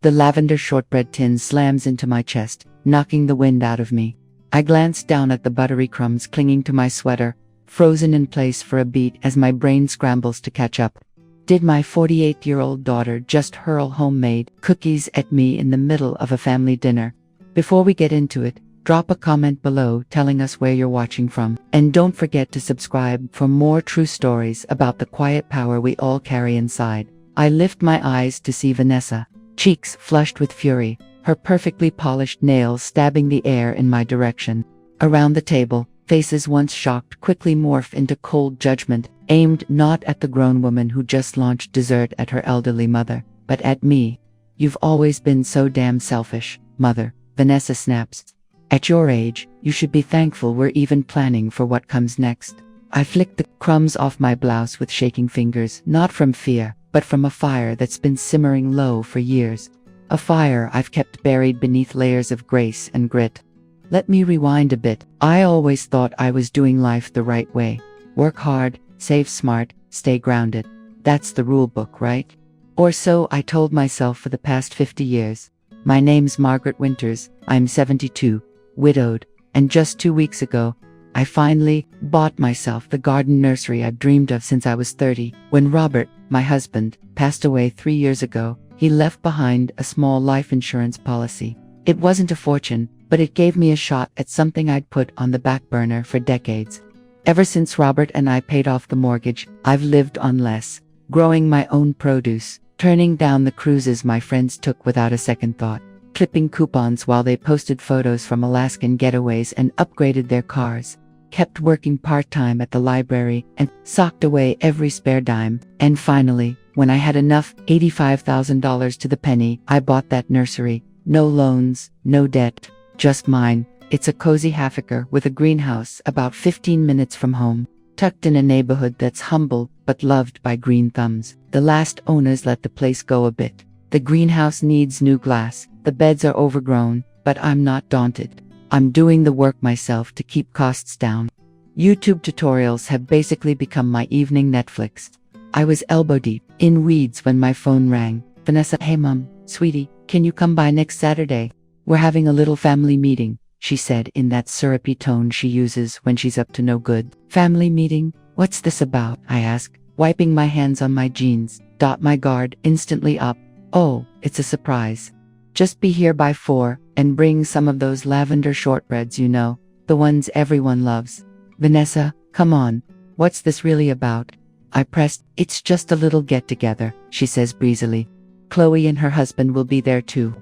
The lavender shortbread tin slams into my chest, knocking the wind out of me. I glance down at the buttery crumbs clinging to my sweater, frozen in place for a beat as my brain scrambles to catch up. Did my 48-year-old daughter just hurl homemade cookies at me in the middle of a family dinner? Before we get into it, drop a comment below telling us where you're watching from. And don't forget to subscribe for more true stories about the quiet power we all carry inside. I lift my eyes to see Vanessa, cheeks flushed with fury, her perfectly polished nails stabbing the air in my direction. Around the table, faces once shocked quickly morph into cold judgment, aimed not at the grown woman who just launched dessert at her elderly mother, but at me. "You've always been so damn selfish, mother," Vanessa snaps. "At your age, you should be thankful we're even planning for what comes next." I flick the crumbs off my blouse with shaking fingers, not from fear, but from a fire that's been simmering low for years. A fire I've kept buried beneath layers of grace and grit. Let me rewind a bit. I always thought I was doing life the right way. Work hard, save smart, stay grounded. That's the rule book, right? Or so I told myself for the past 50 years. My name's Margaret Winters, I'm 72, widowed, and just 2 weeks ago, I finally bought myself the garden nursery I've dreamed of since I was 30. When Robert, my husband, passed away 3 years ago, he left behind a small life insurance policy. It wasn't a fortune, but it gave me a shot at something I'd put on the back burner for decades. Ever since Robert and I paid off the mortgage, I've lived on less, growing my own produce, turning down the cruises my friends took without a second thought, clipping coupons while they posted photos from Alaskan getaways and upgraded their cars, kept working part-time at the library and socked away every spare dime. And finally, when I had enough, $85,000 to the penny, I bought that nursery. No loans, no debt, just mine. It's a cozy half-acre with a greenhouse about 15 minutes from home, tucked in a neighborhood that's humble but loved by green thumbs. The last owners let the place go a bit. The greenhouse needs new glass, the beds are overgrown, but I'm not daunted. I'm doing the work myself to keep costs down. YouTube tutorials have basically become my evening Netflix. I was elbow-deep in weeds when my phone rang. "Vanessa, hey mom, sweetie, can you come by next Saturday? We're having a little family meeting," she said in that syrupy tone she uses when she's up to no good. "Family meeting? What's this about?" I ask, wiping my hands on my jeans. My guard instantly up. "Oh, it's a surprise. Just be here by 4, and bring some of those lavender shortbreads, you know, the ones everyone loves." "Vanessa, come on. What's this really about?" I pressed. "It's just a little get-together," she says breezily. "Chloe and her husband will be there too.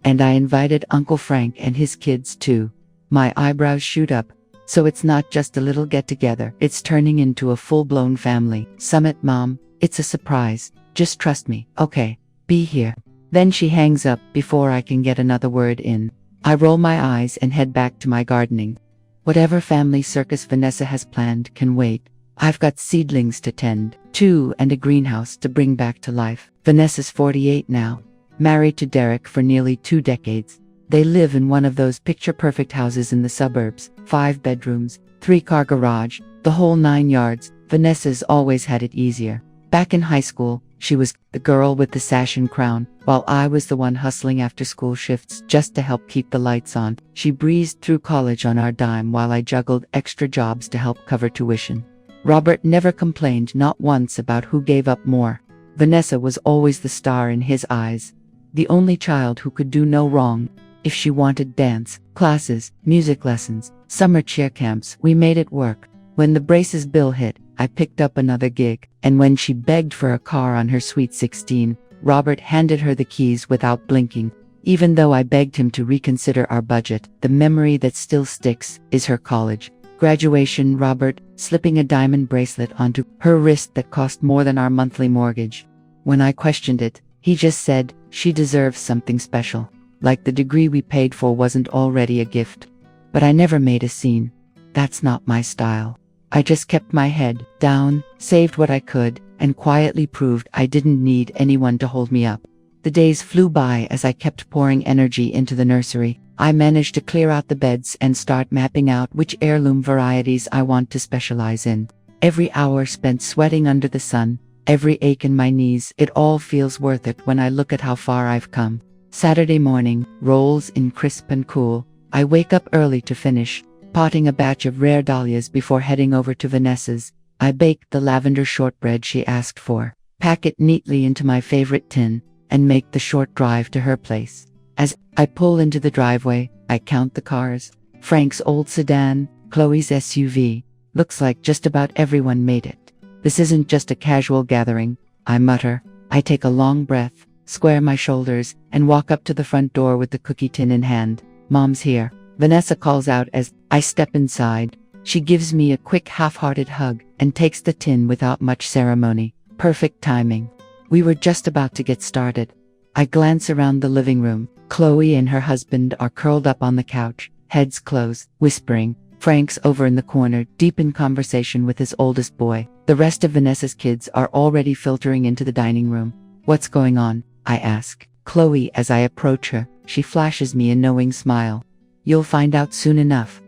And I invited Uncle Frank and his kids too." My eyebrows shoot up. "So it's not just a little get-together, it's turning into a full-blown family summit, Mom. It's a surprise. Just trust me, okay? Be here." Then she hangs up before I can get another word in. I roll my eyes and head back to my gardening. Whatever family circus Vanessa has planned can wait. I've got seedlings to tend to and a greenhouse to bring back to life. Vanessa's 48 now, married to Derek for nearly 2 decades. They live in one of those picture-perfect houses in the suburbs, 5 bedrooms, 3-car garage, the whole 9 yards. Vanessa's always had it easier. Back in high school, she was the girl with the sash and crown, while I was the one hustling after school shifts just to help keep the lights on. She breezed through college on our dime while I juggled extra jobs to help cover tuition. Robert never complained, not once, about who gave up more. Vanessa was always the star in his eyes, the only child who could do no wrong. If she wanted dance classes, music lessons, summer cheer camps, we made it work. When the braces bill hit, I picked up another gig, and when she begged for a car on her sweet 16, Robert handed her the keys without blinking. Even though I begged him to reconsider our budget, the memory that still sticks is her college graduation, Robert slipping a diamond bracelet onto her wrist that cost more than our monthly mortgage. When I questioned it, he just said she deserves something special, like the degree we paid for wasn't already a gift. But I never made a scene. That's not my style. I just kept my head down, saved what I could, and quietly proved I didn't need anyone to hold me up. The days flew by as I kept pouring energy into the nursery. I managed to clear out the beds and start mapping out which heirloom varieties I want to specialize in. Every hour spent sweating under the sun, every ache in my knees, it all feels worth it when I look at how far I've come. Saturday morning rolls in crisp and cool. I wake up early to finish potting a batch of rare dahlias before heading over to Vanessa's. I bake the lavender shortbread she asked for, pack it neatly into my favorite tin, and make the short drive to her place. As I pull into the driveway, I count the cars. Frank's old sedan, Chloe's SUV. Looks like just about everyone made it. This isn't just a casual gathering, I mutter. I take a long breath, square my shoulders, and walk up to the front door with the cookie tin in hand. Mom's here, Vanessa calls out as I step inside. She gives me a quick half-hearted hug and takes the tin without much ceremony. Perfect timing. We were just about to get started. I glance around the living room. Chloe and her husband are curled up on the couch, heads close, whispering. Frank's over in the corner, deep in conversation with his oldest boy. The rest of Vanessa's kids are already filtering into the dining room. What's going on? I ask Chloe as I approach her. She flashes me a knowing smile. You'll find out soon enough.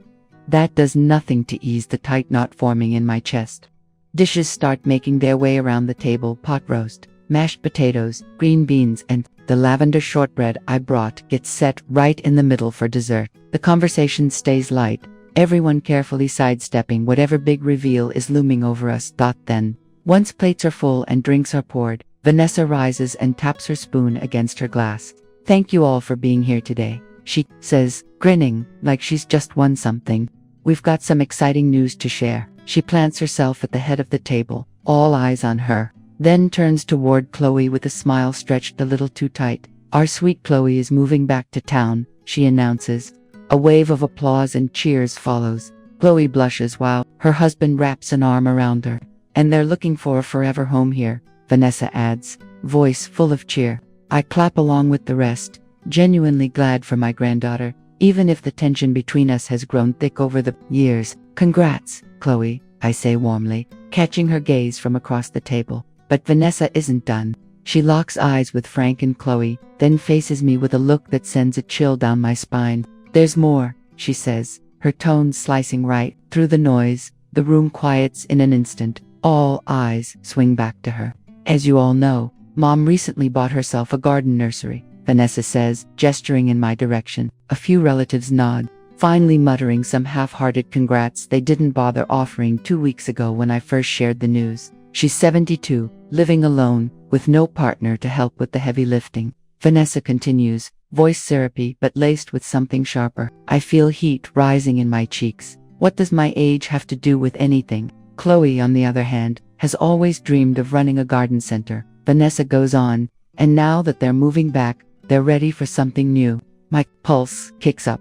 That does nothing to ease the tight knot forming in my chest. Dishes start making their way around the table. Pot roast, mashed potatoes, green beans, and the lavender shortbread I brought gets set right in the middle for dessert. The conversation stays light, everyone carefully sidestepping whatever big reveal is looming over us. Then, once plates are full and drinks are poured, Vanessa rises and taps her spoon against her glass. Thank you all for being here today, she says, grinning like she's just won something. We've got some exciting news to share. She plants herself at the head of the table, all eyes on her, then turns toward Chloe with a smile stretched a little too tight. Our sweet Chloe is moving back to town, she announces. A wave of applause and cheers follows. Chloe blushes while her husband wraps an arm around her. And they're looking for a forever home here, Vanessa adds, voice full of cheer. I clap along with the rest, genuinely glad for my granddaughter, even if the tension between us has grown thick over the years. Congrats, Chloe, I say warmly, catching her gaze from across the table. But Vanessa isn't done. She locks eyes with Frank and Chloe, then faces me with a look that sends a chill down my spine. There's more, she says, her tone slicing right through the noise. The room quiets in an instant. All eyes swing back to her. As you all know, Mom recently bought herself a garden nursery, Vanessa says, gesturing in my direction. A few relatives nod, finally muttering some half-hearted congrats they didn't bother offering 2 weeks ago when I first shared the news. She's 72, living alone, with no partner to help with the heavy lifting. Vanessa continues, voice syrupy but laced with something sharper. I feel heat rising in my cheeks. What does my age have to do with anything? Chloe, on the other hand, has always dreamed of running a garden center. Vanessa goes on, and now that they're moving back, they're ready for something new. My pulse kicks up.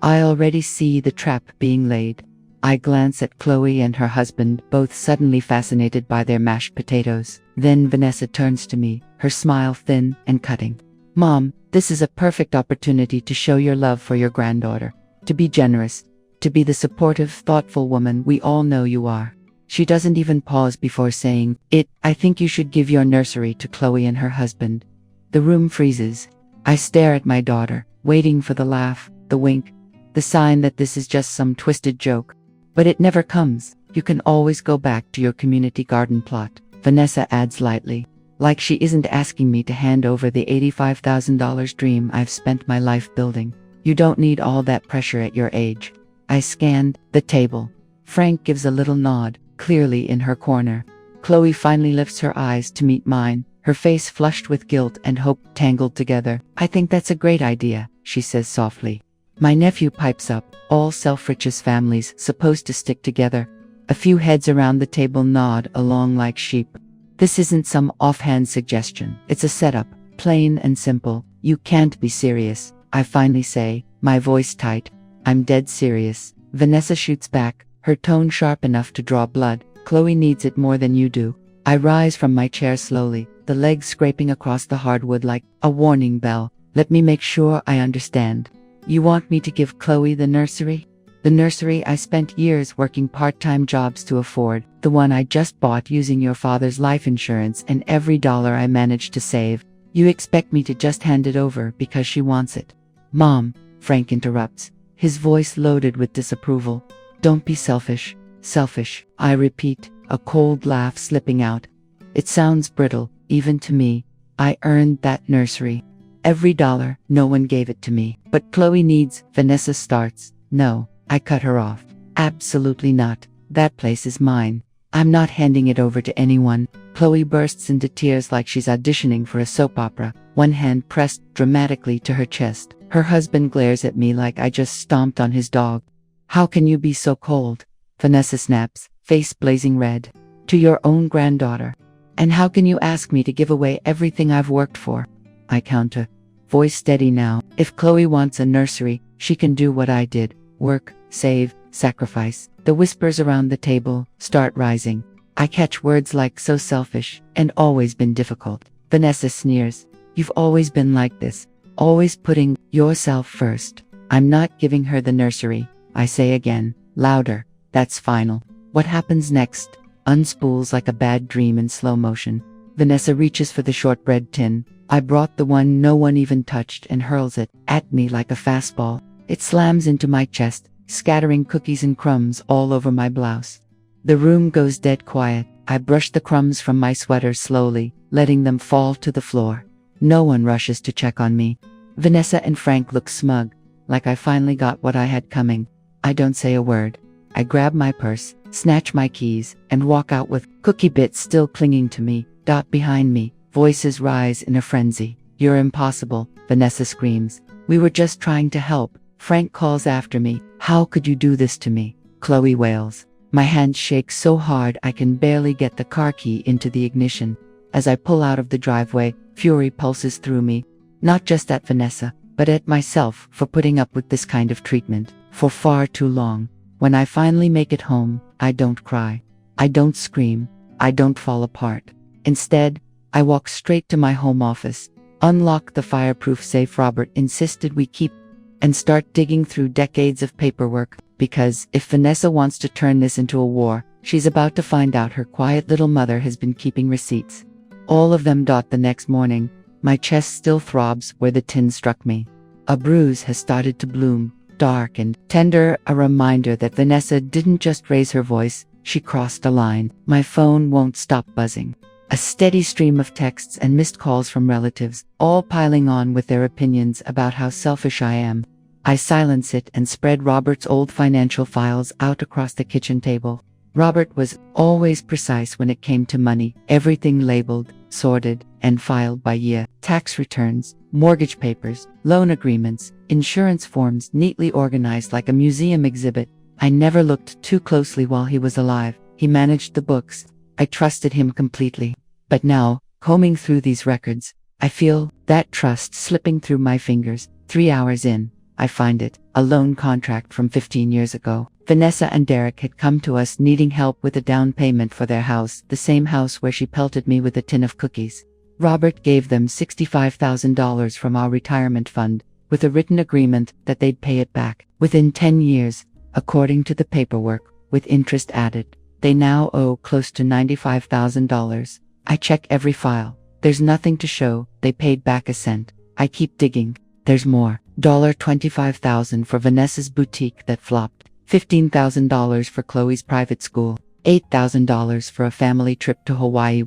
I already see the trap being laid. I glance at Chloe and her husband, both suddenly fascinated by their mashed potatoes. Then Vanessa turns to me, her smile thin and cutting. Mom, this is a perfect opportunity to show your love for your granddaughter. To be generous. To be the supportive, thoughtful woman we all know you are. She doesn't even pause before saying it. I think you should give your nursery to Chloe and her husband. The room freezes. I stare at my daughter, waiting for the laugh, the wink, the sign that this is just some twisted joke. But it never comes. You can always go back to your community garden plot, Vanessa adds lightly, like she isn't asking me to hand over the $85,000 dream I've spent my life building. You don't need all that pressure at your age. I scanned the table. Frank gives a little nod, clearly in her corner. Chloe finally lifts her eyes to meet mine, her face flushed with guilt and hope tangled together. I think that's a great idea, she says softly. My nephew pipes up, all self-righteous families supposed to stick together. A few heads around the table nod along like sheep. This isn't some offhand suggestion. It's a setup, plain and simple. You can't be serious, I finally say, my voice tight. I'm dead serious. Vanessa shoots back, her tone sharp enough to draw blood. Chloe needs it more than you do. I rise from my chair slowly, the legs scraping across the hardwood like a warning bell. Let me make sure I understand. You want me to give Chloe the nursery? The nursery I spent years working part-time jobs to afford, the one I just bought using your father's life insurance and every dollar I managed to save. You expect me to just hand it over because she wants it? Mom, Frank interrupts, his voice loaded with disapproval. Don't be selfish. Selfish, I repeat, a cold laugh slipping out. It sounds brittle, even to me. I earned that nursery. Every dollar. No one gave it to me. But Chloe needs, Vanessa starts. No, I cut her off. Absolutely not. That place is mine. I'm not handing it over to anyone. Chloe bursts into tears like she's auditioning for a soap opera, one hand pressed dramatically to her chest. Her husband glares at me like I just stomped on his dog. How can you be so cold? Vanessa snaps, face blazing red. To your own granddaughter. And how can you ask me to give away everything I've worked for? I counter. Voice steady now. If Chloe wants a nursery, she can do what I did. Work, save, sacrifice. The whispers around the table start rising. I catch words like so selfish and always been difficult. Vanessa sneers. You've always been like this. Always putting yourself first. I'm not giving her the nursery. I say again, louder. That's final. What happens next? Unspools like a bad dream in slow motion. Vanessa reaches for the shortbread tin. I brought the one no one even touched and hurls it at me like a fastball. It slams into my chest, scattering cookies and crumbs all over my blouse. The room goes dead quiet. I brush the crumbs from my sweater slowly, letting them fall to the floor. No one rushes to check on me. Vanessa and Frank look smug, like I finally got what I had coming. I don't say a word. I grab my purse, snatch my keys, and walk out with cookie bits still clinging to me. Behind me, voices rise in a frenzy. You're impossible, Vanessa screams. We were just trying to help. Frank calls after me. How could you do this to me? Chloe wails. My hand shakes so hard I can barely get the car key into the ignition. As I pull out of the driveway, fury pulses through me. Not just at Vanessa, but at myself for putting up with this kind of treatment for far too long. When I finally make it home, I don't cry. I don't scream. I don't fall apart. Instead, I walk straight to my home office, unlock the fireproof safe Robert insisted we keep, and start digging through decades of paperwork, because if Vanessa wants to turn this into a war, she's about to find out her quiet little mother has been keeping receipts. All of them. The next morning, my chest still throbs where the tin struck me. A bruise has started to bloom, dark and tender, a reminder that Vanessa didn't just raise her voice, she crossed a line. My phone won't stop buzzing. A steady stream of texts and missed calls from relatives, all piling on with their opinions about how selfish I am. I silence it and spread Robert's old financial files out across the kitchen table. Robert was always precise when it came to money, everything labeled, sorted, and filed by year. Tax returns, mortgage papers, loan agreements, insurance forms neatly organized like a museum exhibit. I never looked too closely while he was alive. He managed the books. I trusted him completely. But now, combing through these records, I feel that trust slipping through my fingers. 3 hours in, I find it, a loan contract from 15 years ago. Vanessa and Derek had come to us needing help with a down payment for their house, the same house where she pelted me with a tin of cookies. Robert gave them $65,000 from our retirement fund, with a written agreement that they'd pay it back within 10 years, according to the paperwork, with interest added. They now owe close to $95,000. I check every file. There's nothing to show they paid back a cent. I keep digging. There's more. $25,000 for Vanessa's boutique that flopped. $15,000 for Chloe's private school. $8,000 for a family trip to Hawaii.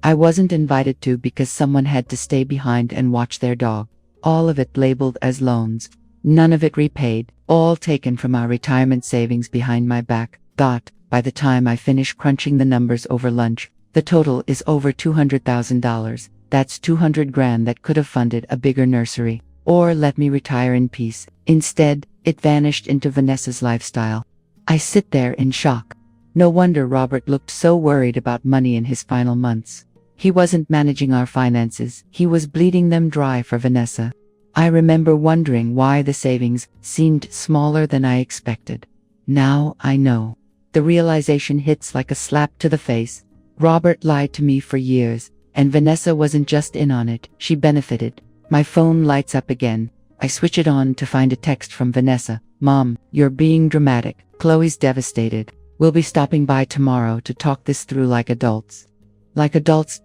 I wasn't invited to because someone had to stay behind and watch their dog. All of it labeled as loans. None of it repaid. All taken from our retirement savings behind my back. By the time I finish crunching the numbers over lunch, the total is over $200,000. That's $200,000 that could have funded a bigger nursery, or let me retire in peace. Instead, it vanished into Vanessa's lifestyle. I sit there in shock. No wonder Robert looked so worried about money in his final months. He wasn't managing our finances, he was bleeding them dry for Vanessa. I remember wondering why the savings seemed smaller than I expected. Now I know. The realization hits like a slap to the face. Robert lied to me for years, and Vanessa wasn't just in on it, she benefited. My phone lights up again. I switch it on to find a text from Vanessa. Mom, you're being dramatic. Chloe's devastated. We'll be stopping by tomorrow to talk this through like adults. Like adults.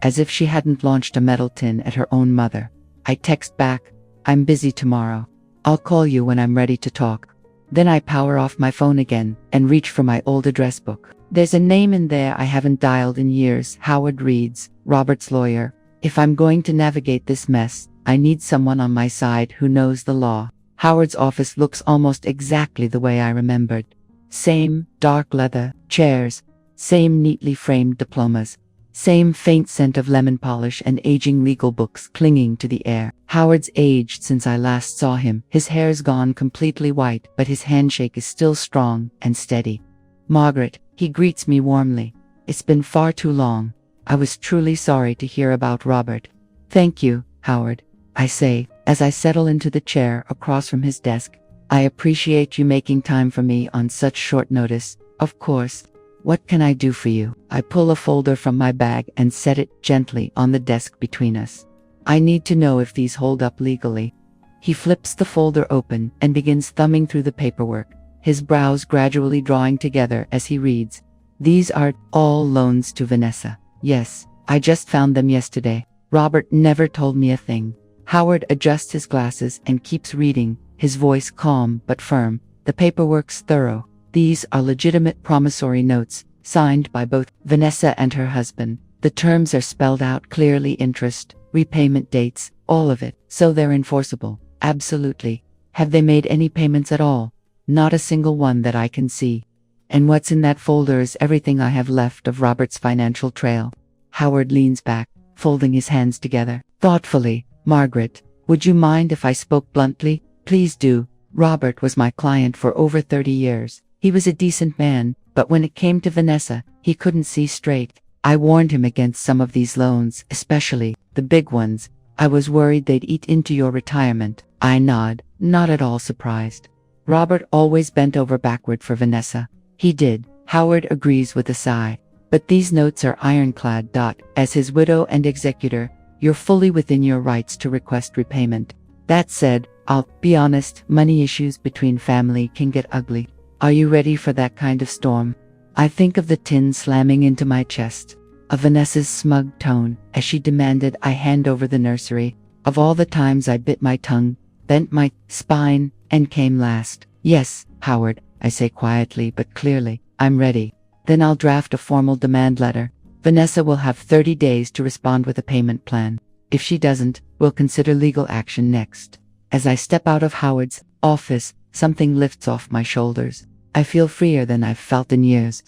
As if she hadn't launched a metal tin at her own mother. I text back, I'm busy tomorrow. I'll call you when I'm ready to talk. Then I power off my phone again and reach for my old address book. There's a name in there I haven't dialed in years. Howard Reeds, Robert's lawyer. If I'm going to navigate this mess, I need someone on my side who knows the law. Howard's office looks almost exactly the way I remembered. Same dark leather chairs, same neatly framed diplomas, same faint scent of lemon polish and aging legal books clinging to the air. Howard's aged since I last saw him. His hair's gone completely white, but his handshake is still strong and steady. Margaret, he greets me warmly. It's been far too long. I was truly sorry to hear about Robert. Thank you, Howard, I say, as I settle into the chair across from his desk. I appreciate you making time for me on such short notice. Of course. What can I do for you? I pull a folder from my bag and set it gently on the desk between us. I need to know if these hold up legally. He flips the folder open and begins thumbing through the paperwork, his brows gradually drawing together as he reads. These are all loans to Vanessa. Yes, I just found them yesterday. Robert never told me a thing. Howard adjusts his glasses and keeps reading, his voice calm but firm. The paperwork's thorough. These are legitimate promissory notes, signed by both Vanessa and her husband. The terms are spelled out clearly: interest, repayment dates, all of it, so they're enforceable. Absolutely. Have they made any payments at all? Not a single one that I can see. And what's in that folder is everything I have left of Robert's financial trail. Howard leans back, folding his hands together. Thoughtfully, Margaret, would you mind if I spoke bluntly? Please do. Robert was my client for over 30 years. He was a decent man, but when it came to Vanessa, he couldn't see straight. I warned him against some of these loans, especially the big ones. I was worried they'd eat into your retirement. I nod, not at all surprised. Robert always bent over backward for Vanessa. He did. Howard agrees with a sigh. But these notes are ironclad. As his widow and executor, you're fully within your rights to request repayment. That said, I'll be honest, money issues between family can get ugly. Are you ready for that kind of storm? I think of the tin slamming into my chest, of Vanessa's smug tone as she demanded I hand over the nursery, of all the times I bit my tongue, bent my spine, and came last. Yes, Howard, I say quietly but clearly, I'm ready. Then I'll draft a formal demand letter. Vanessa will have 30 days to respond with a payment plan. If she doesn't, we'll consider legal action next. As I step out of Howard's office, something lifts off my shoulders. I feel freer than I've felt in years.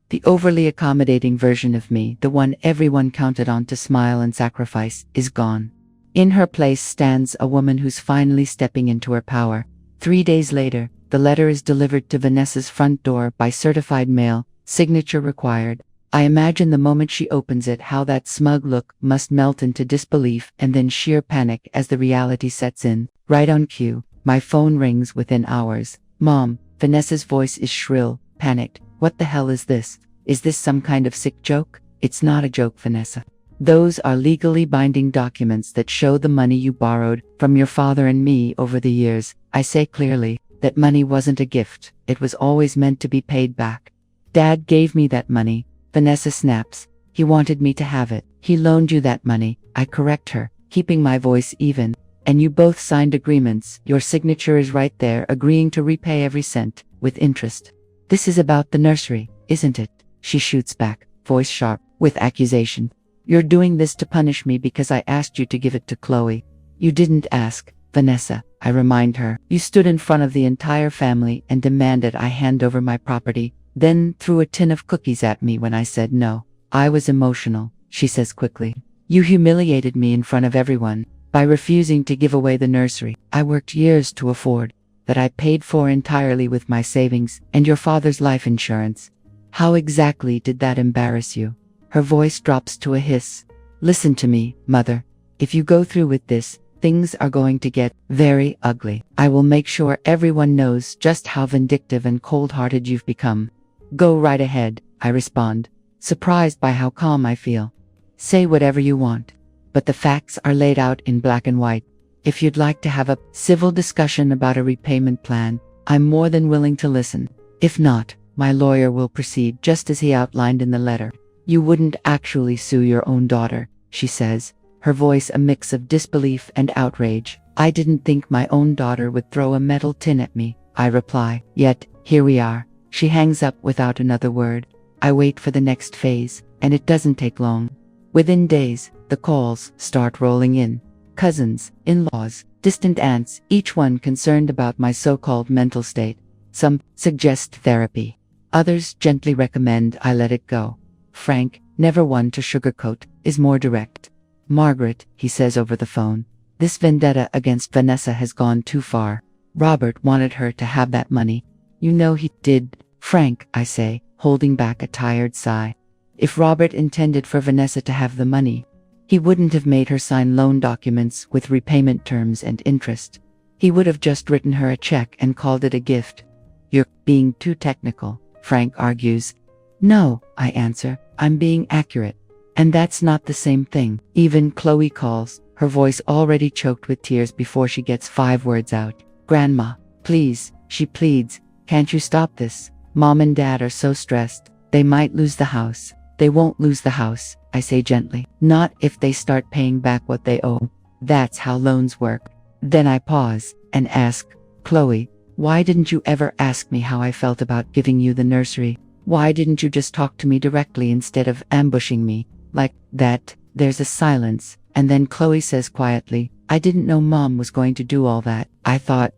The overly accommodating version of me, the one everyone counted on to smile and sacrifice, is gone. In her place stands a woman who's finally stepping into her power. 3 days later, the letter is delivered to Vanessa's front door by certified mail, signature required. I imagine the moment she opens it how that smug look must melt into disbelief and then sheer panic as the reality sets in. Right on cue, my phone rings within hours. Mom. Vanessa's voice is shrill, panicked. What the hell is this? Is this some kind of sick joke? It's not a joke, Vanessa. Those are legally binding documents that show the money you borrowed from your father and me over the years. I say clearly, that money wasn't a gift. It was always meant to be paid back. Dad gave me that money. Vanessa snaps. He wanted me to have it. He loaned you that money. I correct her, keeping my voice even. And you both signed agreements. Your signature is right there, agreeing to repay every cent, with interest. This is about the nursery, isn't it? She shoots back, voice sharp, with accusation. You're doing this to punish me because I asked you to give it to Chloe. You didn't ask, Vanessa, I remind her. You stood in front of the entire family and demanded I hand over my property, then threw a tin of cookies at me when I said no. I was emotional, she says quickly. You humiliated me in front of everyone. By refusing to give away the nursery I worked years to afford, that I paid for entirely with my savings and your father's life insurance. How exactly did that embarrass you? Her voice drops to a hiss. Listen to me, Mother. If you go through with this, things are going to get very ugly. I will make sure everyone knows just how vindictive and cold-hearted you've become. Go right ahead, I respond, surprised by how calm I feel. Say whatever you want. But the facts are laid out in black and white. If you'd like to have a civil discussion about a repayment plan, I'm more than willing to listen. If not, my lawyer will proceed just as he outlined in the letter. You wouldn't actually sue your own daughter, she says, her voice a mix of disbelief and outrage. I didn't think my own daughter would throw a metal tin at me, I reply. Yet, here we are. She hangs up without another word. I wait for the next phase, and it doesn't take long. Within days, the calls start rolling in. cousins, in-laws, distant aunts, each one concerned about my so-called mental state. Some suggest therapy. Others gently recommend I let it go. Frank, never one to sugarcoat, is more direct. Margaret, he says over the phone, this vendetta against Vanessa has gone too far. Robert wanted her to have that money. You know he did. Frank, I say, holding back a tired sigh. If Robert intended for Vanessa to have the money, he wouldn't have made her sign loan documents with repayment terms and interest. He would have just written her a check and called it a gift. You're being too technical, Frank argues. No, I answer, I'm being accurate. And that's not the same thing. Even Chloe calls, her voice already choked with tears before she gets 5 words out. Grandma, please, she pleads, can't you stop this? Mom and Dad are so stressed. They might lose the house. They won't lose the house, I say gently. Not if they start paying back what they owe. That's how loans work. Then I pause and ask, Chloe, why didn't you ever ask me how I felt about giving you the nursery? Why didn't you just talk to me directly instead of ambushing me like that? There's a silence, and then Chloe says quietly, I didn't know Mom was going to do all that. I thought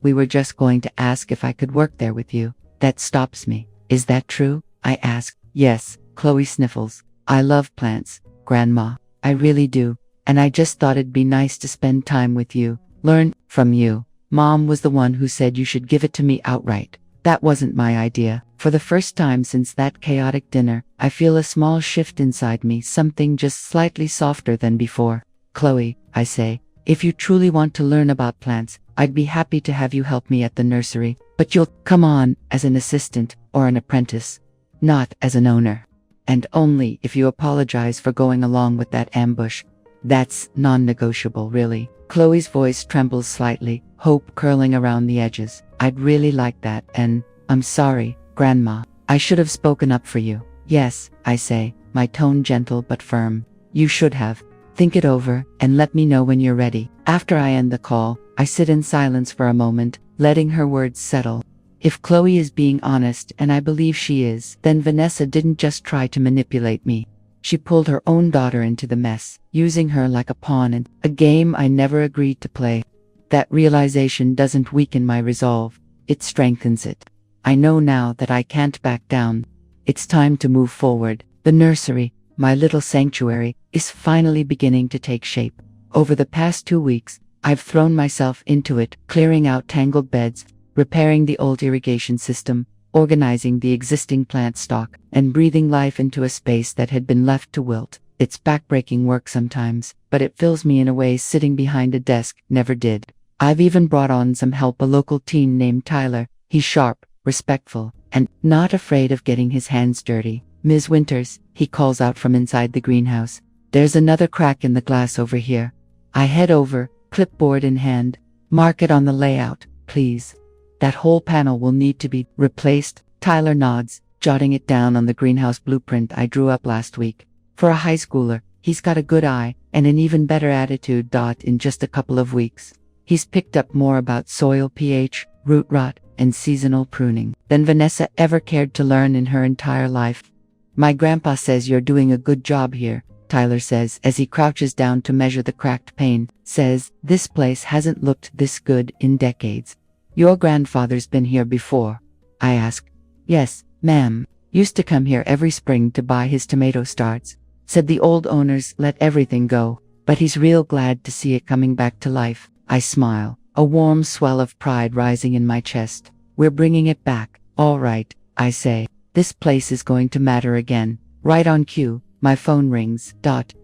we were just going to ask if I could work there with you. That stops me. Is that true? I ask. Yes, Chloe sniffles. I love plants, Grandma. I really do. And I just thought it'd be nice to spend time with you. Learn from you. Mom was the one who said you should give it to me outright. That wasn't my idea. For the first time since that chaotic dinner, I feel a small shift inside me, something just slightly softer than before. Chloe, I say, if you truly want to learn about plants, I'd be happy to have you help me at the nursery. But you'll come on as an assistant or an apprentice, not as an owner. And only if you apologize for going along with that ambush. That's non-negotiable, really. Chloe's voice trembles slightly, hope curling around the edges. I'd really like that, and I'm sorry, Grandma. I should have spoken up for you. Yes, I say, my tone gentle but firm. You should have. Think it over, and let me know when you're ready. After I end the call, I sit in silence for a moment, letting her words settle. If Chloe is being honest, and I believe she is, then Vanessa didn't just try to manipulate me. She pulled her own daughter into the mess, using her like a pawn in a game I never agreed to play. That realization doesn't weaken my resolve, it strengthens it. I know now that I can't back down. It's time to move forward. The nursery, my little sanctuary, is finally beginning to take shape. Over the past 2 weeks, I've thrown myself into it, clearing out tangled beds, repairing the old irrigation system, organizing the existing plant stock, and breathing life into a space that had been left to wilt. It's backbreaking work sometimes, but it fills me in a way sitting behind a desk never did. I've even brought on some help, a local teen named Tyler. He's sharp, respectful, and not afraid of getting his hands dirty. Ms. Winters, he calls out from inside the greenhouse. There's another crack in the glass over here. I head over, clipboard in hand. Mark it on the layout, please. That whole panel will need to be replaced. Tyler nods, jotting it down on the greenhouse blueprint I drew up last week. For a high schooler, he's got a good eye and an even better attitude. In just a couple of weeks, he's picked up more about soil pH, root rot, and seasonal pruning than Vanessa ever cared to learn in her entire life. My grandpa says you're doing a good job here, Tyler says as he crouches down to measure the cracked pane. Says, this place hasn't looked this good in decades. Your grandfather's been here before? I ask. Yes, ma'am. Used to come here every spring to buy his tomato starts. Said the old owners let everything go, but he's real glad to see it coming back to life. I smile, a warm swell of pride rising in my chest. We're bringing it back. All right, I say. This place is going to matter again. Right on cue, my phone rings.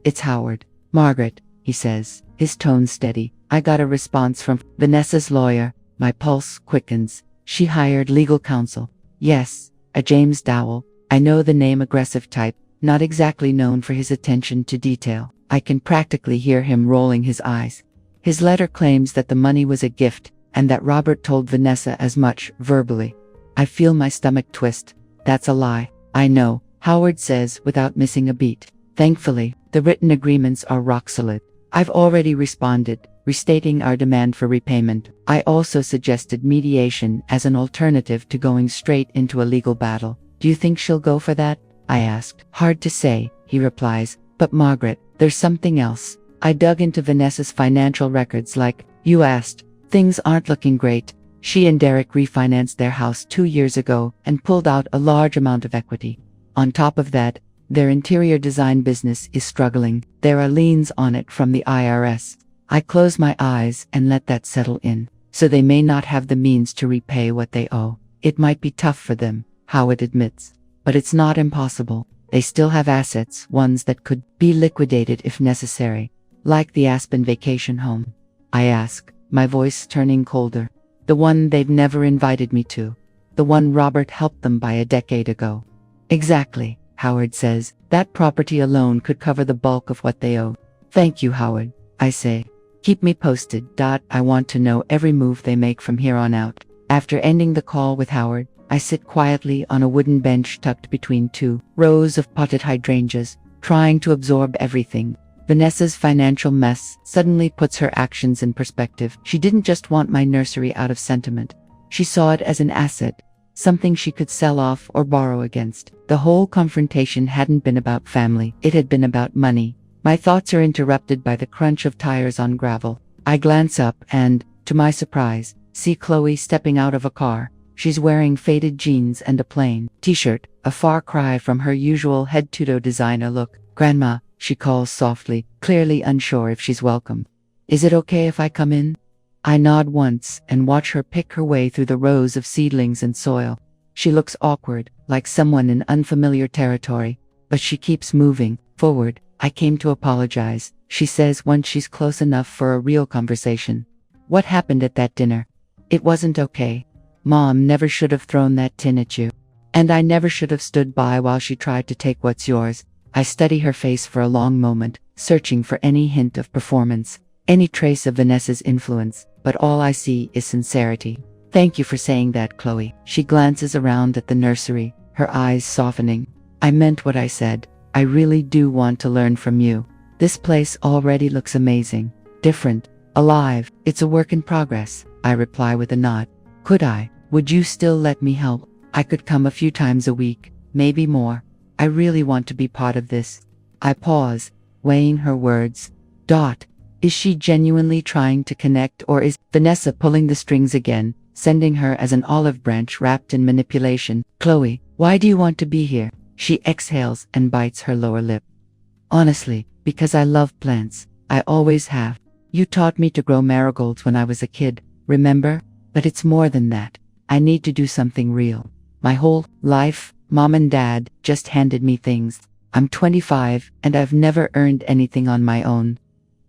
It's Howard. Margaret, he says, his tone steady. I got a response from Vanessa's lawyer. My pulse quickens. She hired legal counsel. Yes, a James Dowell. I know the name, aggressive type, not exactly known for his attention to detail. I can practically hear him rolling his eyes. His letter claims that the money was a gift, and that Robert told Vanessa as much, verbally. I feel my stomach twist. That's a lie. I know, Howard says without missing a beat. Thankfully, the written agreements are rock solid. I've already responded, restating our demand for repayment. I also suggested mediation as an alternative to going straight into a legal battle. Do you think she'll go for that? I asked. Hard to say, he replies. But Margaret, there's something else. I dug into Vanessa's financial records like you asked. Things aren't looking great. She and Derek refinanced their house 2 years ago and pulled out a large amount of equity. On top of that, their interior design business is struggling. There are liens on it from the IRS. I close my eyes and let that settle in. So they may not have the means to repay what they owe. It might be tough for them, Howard admits. But it's not impossible. They still have assets, ones that could be liquidated if necessary. Like the Aspen vacation home. I ask, my voice turning colder. The one they've never invited me to. The one Robert helped them buy a decade ago. Exactly, Howard says. That property alone could cover the bulk of what they owe. Thank you, Howard, I say. Keep me posted. I want to know every move they make from here on out. After ending the call with Howard, I sit quietly on a wooden bench tucked between 2 rows of potted hydrangeas, trying to absorb everything. Vanessa's financial mess suddenly puts her actions in perspective. She didn't just want my nursery out of sentiment. She saw it as an asset, something she could sell off or borrow against. The whole confrontation hadn't been about family. It had been about money. My thoughts are interrupted by the crunch of tires on gravel. I glance up and, to my surprise, see Chloe stepping out of a car. She's wearing faded jeans and a plain t-shirt, a far cry from her usual head-to-toe designer look. Grandma, she calls softly, clearly unsure if she's welcome. Is it okay if I come in? I nod once and watch her pick her way through the rows of seedlings and soil. She looks awkward, like someone in unfamiliar territory, but she keeps moving forward. I came to apologize, she says once she's close enough for a real conversation. What happened at that dinner? It wasn't okay. Mom never should have thrown that tin at you. And I never should have stood by while she tried to take what's yours. I study her face for a long moment, searching for any hint of performance, any trace of Vanessa's influence, but all I see is sincerity. Thank you for saying that, Chloe. She glances around at the nursery, her eyes softening. I meant what I said. I really do want to learn from you. This place already looks amazing, different, alive. It's a work in progress, I reply with a nod. Would you still let me help? I could come a few times a week, maybe more. I really want to be part of this. I pause, weighing her words. Is she genuinely trying to connect, or is Vanessa pulling the strings again, sending her as an olive branch wrapped in manipulation? Chloe, why do you want to be here? She exhales and bites her lower lip. Honestly, because I love plants. I always have. You taught me to grow marigolds when I was a kid, remember? But it's more than that. I need to do something real. My whole life, Mom and Dad just handed me things. I'm 25 and I've never earned anything on my own.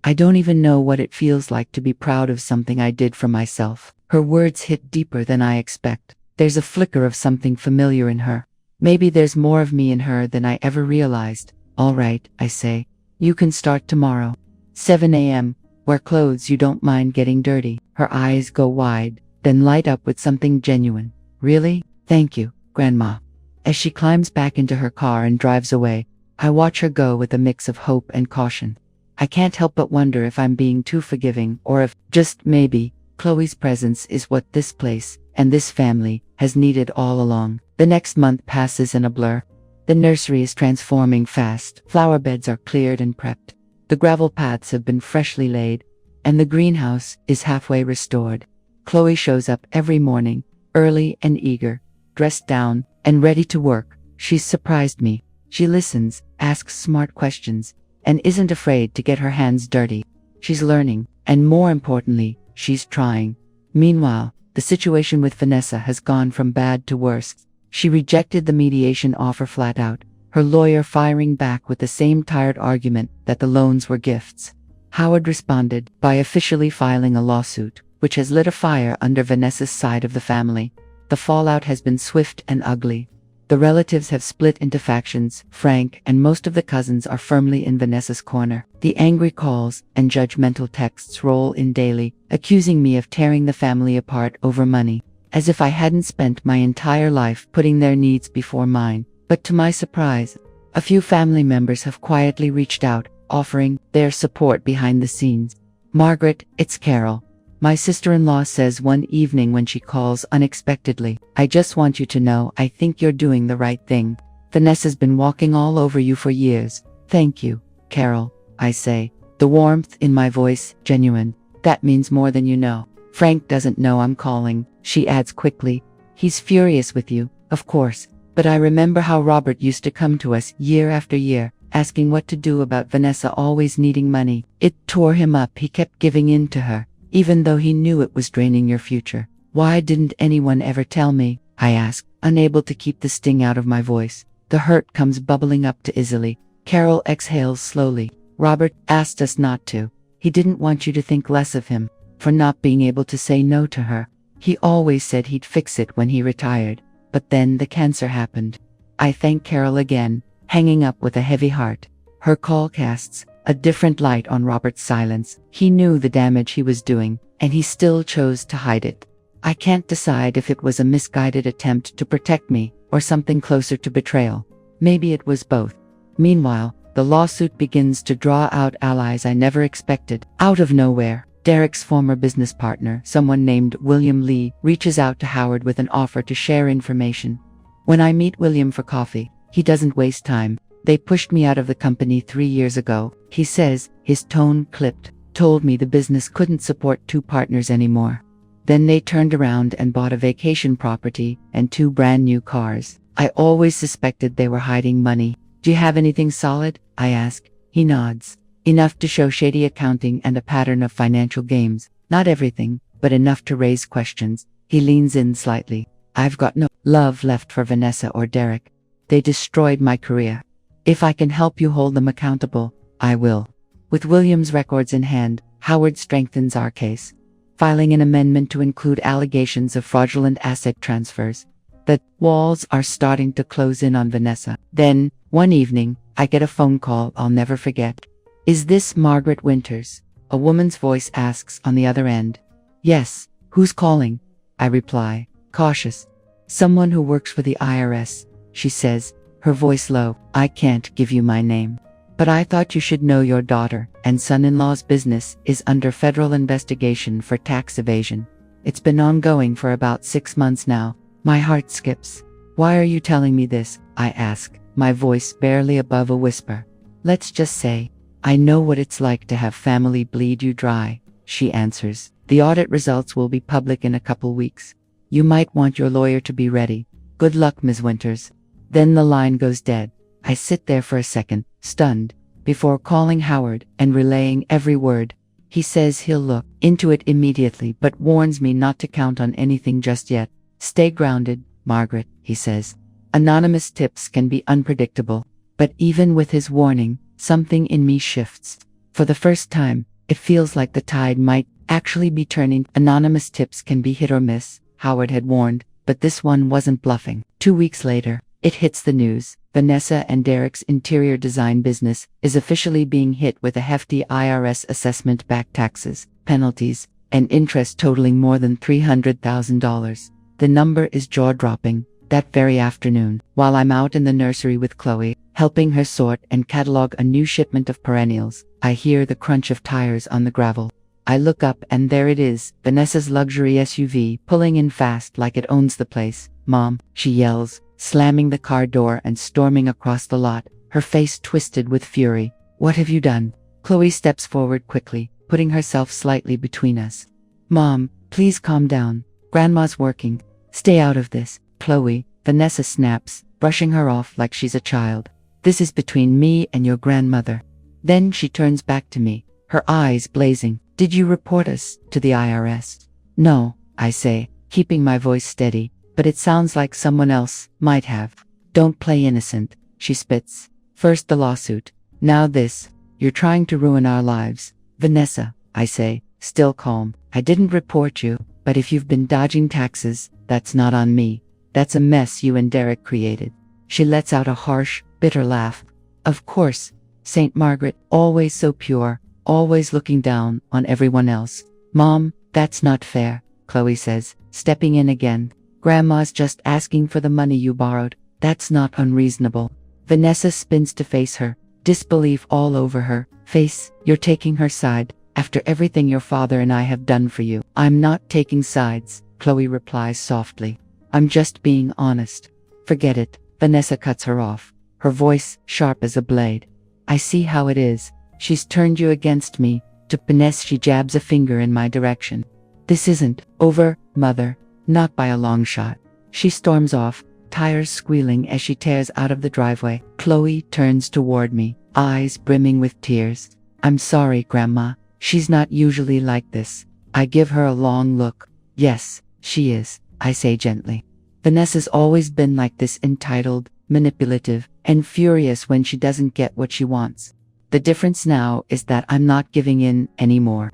I don't even know what it feels like to be proud of something I did for myself. Her words hit deeper than I expect. There's a flicker of something familiar in her. Maybe there's more of me in her than I ever realized. All right, I say. You can start tomorrow. 7 a.m. Wear clothes you don't mind getting dirty. Her eyes go wide, then light up with something genuine. Really? Thank you, Grandma. As she climbs back into her car and drives away, I watch her go with a mix of hope and caution. I can't help but wonder if I'm being too forgiving, or if, just maybe, Chloe's presence is what this place, and this family, has needed all along. The next month passes in a blur. The nursery is transforming fast. Flower beds are cleared and prepped. The gravel paths have been freshly laid, and the greenhouse is halfway restored. Chloe shows up every morning, early and eager, dressed down, and ready to work. She's surprised me. She listens, asks smart questions, and isn't afraid to get her hands dirty. She's learning, and more importantly, she's trying. Meanwhile, the situation with Vanessa has gone from bad to worse. She rejected the mediation offer flat out, her lawyer firing back with the same tired argument that the loans were gifts. Howard responded by officially filing a lawsuit, which has lit a fire under Vanessa's side of the family. The fallout has been swift and ugly. The relatives have split into factions. Frank and most of the cousins are firmly in Vanessa's corner. The angry calls and judgmental texts roll in daily, accusing me of tearing the family apart over money, as if I hadn't spent my entire life putting their needs before mine. But to my surprise, a few family members have quietly reached out, offering their support behind the scenes. Margaret, it's Carol. My sister-in-law says one evening when she calls unexpectedly, I just want you to know I think you're doing the right thing. Vanessa's been walking all over you for years. Thank you, Carol, I say. The warmth in my voice, genuine. That means more than you know. Frank doesn't know I'm calling, she adds quickly. He's furious with you, of course. But I remember how Robert used to come to us year after year, asking what to do about Vanessa always needing money. It tore him up. He kept giving in to her, even though he knew it was draining your future. Why didn't anyone ever tell me? I asked, unable to keep the sting out of my voice. The hurt comes bubbling up too easily. Carol exhales slowly. Robert asked us not to. He didn't want you to think less of him for not being able to say no to her. He always said he'd fix it when he retired. But then the cancer happened. I thank Carol again, hanging up with a heavy heart. Her call casts a different light on Robert's silence. He knew the damage he was doing, and he still chose to hide it. I can't decide if it was a misguided attempt to protect me or something closer to betrayal. Maybe it was both. Meanwhile, the lawsuit begins to draw out allies I never expected. Out of nowhere, Derek's former business partner, someone named William Lee, reaches out to Howard with an offer to share information. When I meet William for coffee, he doesn't waste time. They pushed me out of the company 3 years ago, he says, his tone clipped. Told me the business couldn't support 2 partners anymore. Then they turned around and bought a vacation property and 2 brand new cars. I always suspected they were hiding money. Do you have anything solid? I ask. He nods. Enough to show shady accounting and a pattern of financial games. Not everything, but enough to raise questions. He leans in slightly. I've got no love left for Vanessa or Derek. They destroyed my career. If I can help you hold them accountable, I will. With William's records in hand, Howard strengthens our case, filing an amendment to include allegations of fraudulent asset transfers. The walls are starting to close in on Vanessa. Then, one evening, I get a phone call I'll never forget. Is this Margaret Winters? A woman's voice asks on the other end. Yes. Who's calling? I reply, cautious. Someone who works for the IRS, she says, her voice low. I can't give you my name. But I thought you should know your daughter and son-in-law's business is under federal investigation for tax evasion. It's been ongoing for about 6 months now. My heart skips. Why are you telling me this? I ask, my voice barely above a whisper. Let's just say, I know what it's like to have family bleed you dry, she answers. The audit results will be public in a couple weeks. You might want your lawyer to be ready. Good luck, Ms. Winters. Then the line goes dead. I sit there for a second, stunned, before calling Howard and relaying every word. He says he'll look into it immediately but warns me not to count on anything just yet. Stay grounded, Margaret, he says. Anonymous tips can be unpredictable, but even with his warning, something in me shifts. For the first time, it feels like the tide might actually be turning. Anonymous tips can be hit or miss, Howard had warned, but this one wasn't bluffing. 2 weeks later, it hits the news. Vanessa and Derek's interior design business is officially being hit with a hefty IRS assessment, back taxes, penalties, and interest totaling more than $300,000. The number is jaw-dropping. That very afternoon, while I'm out in the nursery with Chloe, helping her sort and catalog a new shipment of perennials, I hear the crunch of tires on the gravel. I look up and there it is, Vanessa's luxury SUV, pulling in fast like it owns the place. Mom, she yells, slamming the car door and storming across the lot, her face twisted with fury. What have you done? Chloe steps forward quickly, putting herself slightly between us. Mom, please calm down. Grandma's working. Stay out of this. Chloe, Vanessa snaps, brushing her off like she's a child. This is between me and your grandmother. Then she turns back to me, her eyes blazing. Did you report us to the IRS? No, I say, keeping my voice steady, but it sounds like someone else might have. Don't play innocent, she spits. First the lawsuit, now this. You're trying to ruin our lives. Vanessa, I say, still calm. I didn't report you, but if you've been dodging taxes, that's not on me. That's a mess you and Derek created. She lets out a harsh, bitter laugh. Of course, Saint Margaret, always so pure, always looking down on everyone else. Mom, that's not fair, Chloe says, stepping in again. Grandma's just asking for the money you borrowed. That's not unreasonable. Vanessa spins to face her, disbelief all over her face. You're taking her side, after everything your father and I have done for you. I'm not taking sides, Chloe replies softly. I'm just being honest. Forget it. Vanessa cuts her off, her voice sharp as a blade. I see how it is. She's turned you against me. To finesse, she jabs a finger in my direction. This isn't over, mother. Not by a long shot. She storms off, tires squealing as she tears out of the driveway. Chloe turns toward me, eyes brimming with tears. I'm sorry, Grandma. She's not usually like this. I give her a long look. Yes, she is, I say gently. Vanessa's always been like this, entitled, manipulative, and furious when she doesn't get what she wants. The difference now is that I'm not giving in anymore.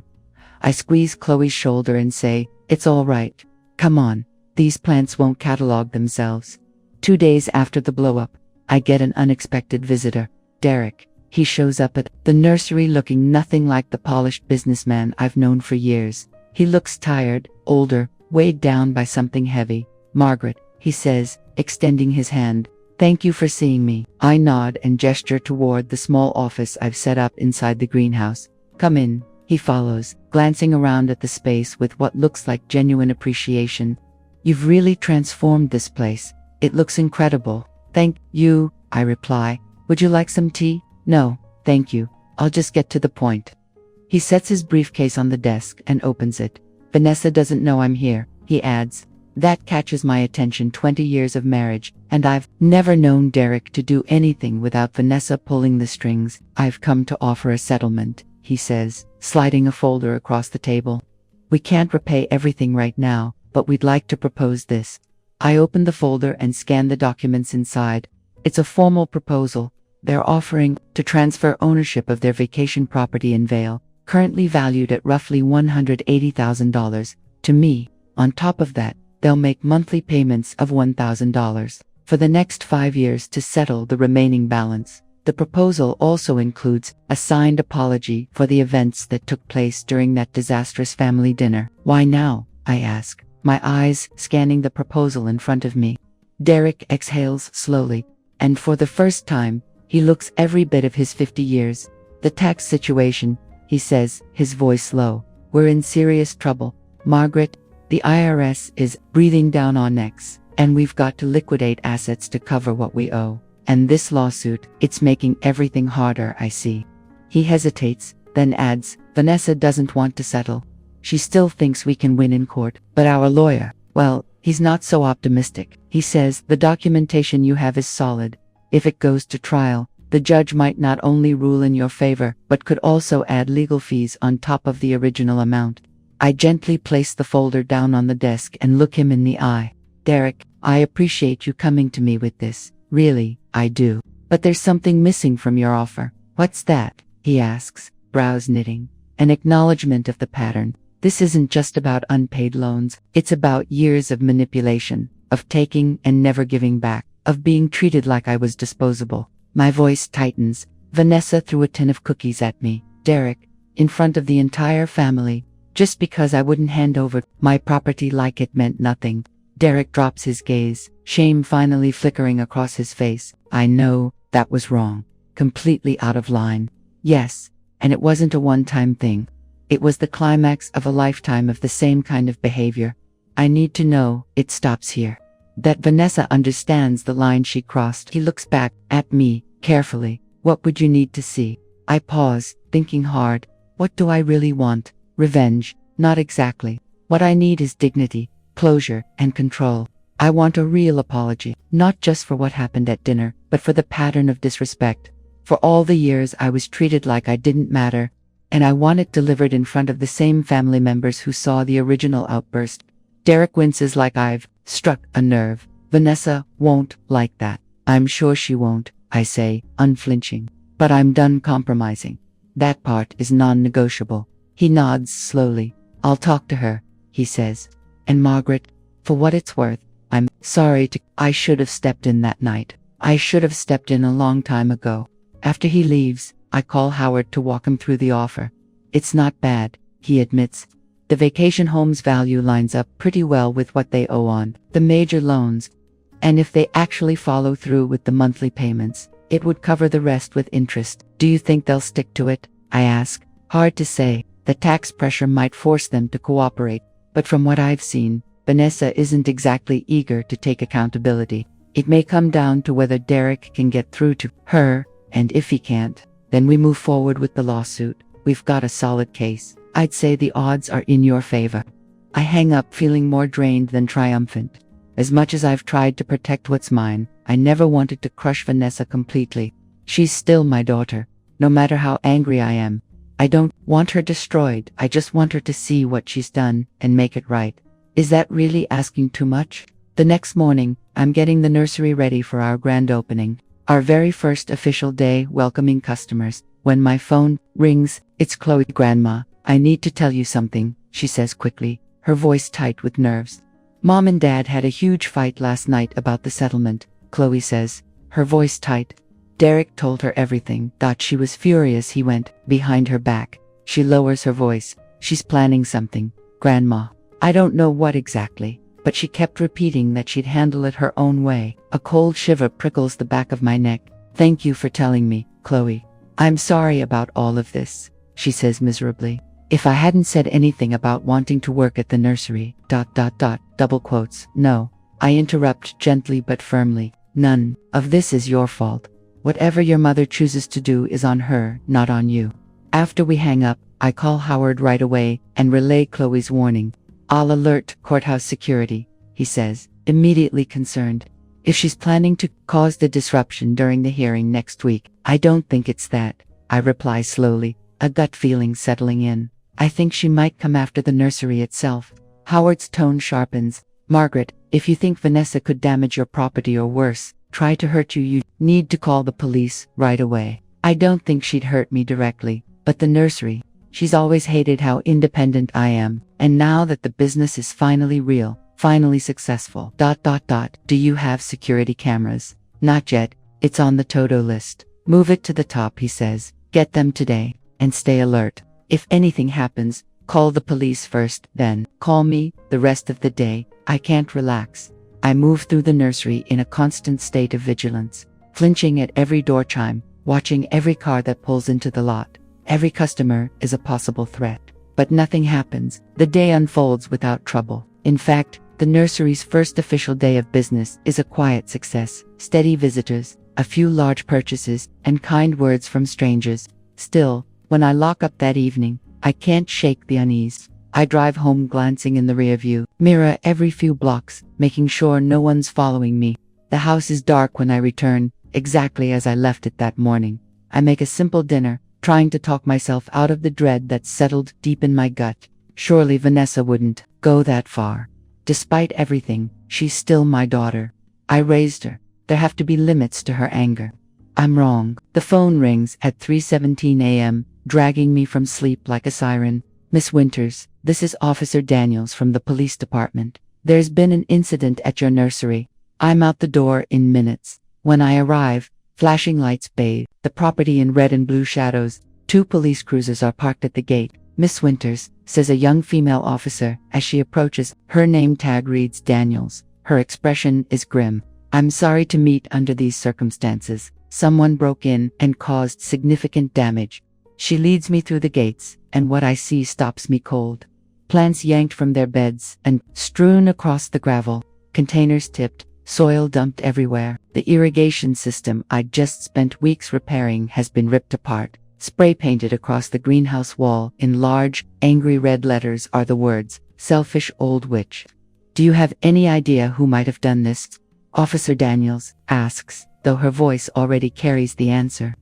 I squeeze Chloe's shoulder and say, it's all right. Come on, these plants won't catalog themselves. 2 days after the blow-up, I get an unexpected visitor, Derek. He shows up at the nursery looking nothing like the polished businessman I've known for years. He looks tired, older, weighed down by something heavy. Margaret, he says, extending his hand. Thank you for seeing me. I nod and gesture toward the small office I've set up inside the greenhouse. Come in. He follows, glancing around at the space with what looks like genuine appreciation. You've really transformed this place. It looks incredible. Thank you, I reply. Would you like some tea? No, thank you. I'll just get to the point. He sets his briefcase on the desk and opens it. Vanessa doesn't know I'm here, he adds. That catches my attention. 20 years of marriage, and I've never known Derek to do anything without Vanessa pulling the strings. I've come to offer a settlement, he says, sliding a folder across the table. We can't repay everything right now, but we'd like to propose this. I open the folder and scan the documents inside. It's a formal proposal. They're offering to transfer ownership of their vacation property in Vale, currently valued at roughly $180,000, to me. On top of that, they'll make monthly payments of $1,000 for the next 5 years to settle the remaining balance. The proposal also includes a signed apology for the events that took place during that disastrous family dinner. Why now? I ask, my eyes scanning the proposal in front of me. Derek exhales slowly, and for the first time, he looks every bit of his 50 years. The tax situation, he says, his voice low. We're in serious trouble. Margaret, the IRS is breathing down our necks, and we've got to liquidate assets to cover what we owe. And this lawsuit, it's making everything harder, I see. He hesitates, then adds, Vanessa doesn't want to settle. She still thinks we can win in court, but our lawyer, well, he's not so optimistic. He says the documentation you have is solid. If it goes to trial, the judge might not only rule in your favor, but could also add legal fees on top of the original amount. I gently place the folder down on the desk and look him in the eye. Derek, I appreciate you coming to me with this. Really, I do. But there's something missing from your offer. What's that? He asks, brows knitting. An acknowledgement of the pattern. This isn't just about unpaid loans. It's about years of manipulation, of taking and never giving back, of being treated like I was disposable. My voice tightens. Vanessa threw a tin of cookies at me, Derek, in front of the entire family, just because I wouldn't hand over my property like it meant nothing. Derek drops his gaze, shame finally flickering across his face. I know, that was wrong. Completely out of line. Yes, and it wasn't a one-time thing. It was the climax of a lifetime of the same kind of behavior. I need to know, it stops here. That Vanessa understands the line she crossed. He looks back at me, carefully. What would you need to see? I pause, thinking hard. What do I really want? Revenge? Not exactly. What I need is dignity, closure, and control. I want a real apology, not just for what happened at dinner, but for the pattern of disrespect. For all the years I was treated like I didn't matter, and I want it delivered in front of the same family members who saw the original outburst. Derek winces like I've struck a nerve. Vanessa won't like that. I'm sure she won't, I say, unflinching. But I'm done compromising. That part is non-negotiable. He nods slowly. I'll talk to her, he says. And Margaret, for what it's worth, I'm sorry I should have stepped in that night. I should have stepped in a long time ago. After he leaves, I call Howard to walk him through the offer. It's not bad, he admits. The vacation home's value lines up pretty well with what they owe on the major loans. And if they actually follow through with the monthly payments, it would cover the rest with interest. Do you think they'll stick to it? I ask. Hard to say. The tax pressure might force them to cooperate. But from what I've seen, Vanessa isn't exactly eager to take accountability. It may come down to whether Derek can get through to her, and if he can't, Then we move forward with the lawsuit. We've got a solid case. I'd say the odds are in your favor. I hang up feeling more drained than triumphant. As much as I've tried to protect what's mine, I never wanted to crush Vanessa completely. She's still my daughter, no matter how angry I am. I don't want her destroyed. I just want her to see what she's done and make it right. Is that really asking too much? The next morning, I'm getting the nursery ready for our grand opening. Our very first official day welcoming customers. When my phone rings, it's Chloe. Grandma, I need to tell you something, she says quickly, her voice tight with nerves. Mom and Dad had a huge fight last night about the settlement, Chloe says, her voice tight. Derek told her everything. Thought she was furious. He went behind her back. She lowers her voice. She's planning something, Grandma. I don't know what exactly, but she kept repeating that she'd handle it her own way. A cold shiver prickles the back of my neck. Thank you for telling me, Chloe. I'm sorry about all of this, she says miserably. If I hadn't said anything about wanting to work at the nursery, ... double quotes, no. I interrupt gently but firmly. None of this is your fault. Whatever your mother chooses to do is on her, not on you. After we hang up, I call Howard right away and relay Chloe's warning. I'll alert courthouse security, he says, immediately concerned. If she's planning to cause the disruption during the hearing next week, I don't think it's that, I reply slowly, a gut feeling settling in. I think she might come after the nursery itself. Howard's tone sharpens. Margaret, if you think Vanessa could damage your property or worse, try to hurt you, you need to call the police right away. I don't think she'd hurt me directly, but the nursery. She's always hated how independent I am, and now that the business is finally real, finally successful. ... Do you have security cameras? Not yet. It's on the to-do list. Move it to the top, he says. Get them today, and stay alert. If anything happens, call the police first, then call me. The rest of the day, I can't relax. I move through the nursery in a constant state of vigilance, flinching at every door chime, watching every car that pulls into the lot. Every customer is a possible threat. But nothing happens. The day unfolds without trouble. In fact, the nursery's first official day of business is a quiet success. Steady visitors, a few large purchases, and kind words from strangers. Still, when I lock up that evening, I can't shake the unease. I drive home glancing in the rearview mirror every few blocks, making sure no one's following me. The house is dark when I return, exactly as I left it that morning. I make a simple dinner, trying to talk myself out of the dread that settled deep in my gut. Surely Vanessa wouldn't go that far. Despite everything, she's still my daughter. I raised her. There have to be limits to her anger. I'm wrong. The phone rings at 3:17 a.m., dragging me from sleep like a siren. Miss Winters, this is Officer Daniels from the police department. There's been an incident at your nursery. I'm out the door in minutes. When I arrive, flashing lights bathe the property in red and blue shadows. 2 police cruisers are parked at the gate. Miss Winters, says a young female officer as she approaches. Her name tag reads Daniels. Her expression is grim. I'm sorry to meet under these circumstances. Someone broke in and caused significant damage. She leads me through the gates, and what I see stops me cold. Plants yanked from their beds and strewn across the gravel. Containers tipped, soil dumped everywhere. The irrigation system I'd just spent weeks repairing has been ripped apart. Spray painted across the greenhouse wall in large, angry red letters are the words, "Selfish old witch." Do you have any idea who might have done this? Officer Daniels asks, though her voice already carries the answer.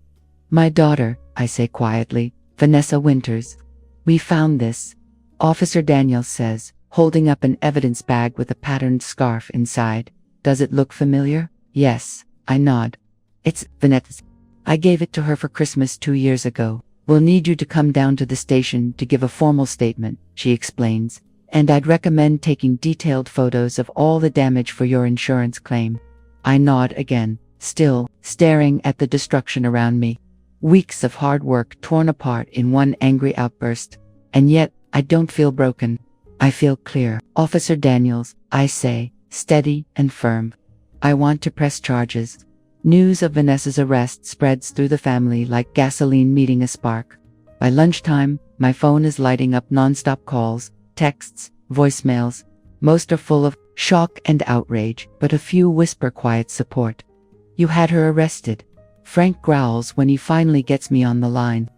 My daughter, I say quietly, Vanessa Winters. We found this, Officer Daniels says, holding up an evidence bag with a patterned scarf inside. Does it look familiar? Yes, I nod. It's Vanessa's. I gave it to her for Christmas 2 years ago. We'll need you to come down to the station to give a formal statement, she explains. And I'd recommend taking detailed photos of all the damage for your insurance claim. I nod again, still staring at the destruction around me. Weeks of hard work torn apart in one angry outburst. And yet, I don't feel broken. I feel clear. Officer Daniels, I say, steady and firm. I want to press charges. News of Vanessa's arrest spreads through the family like gasoline meeting a spark. By lunchtime, my phone is lighting up non-stop calls, texts, voicemails. Most are full of shock and outrage, but a few whisper quiet support. You had her arrested. Frank growls when he finally gets me on the line.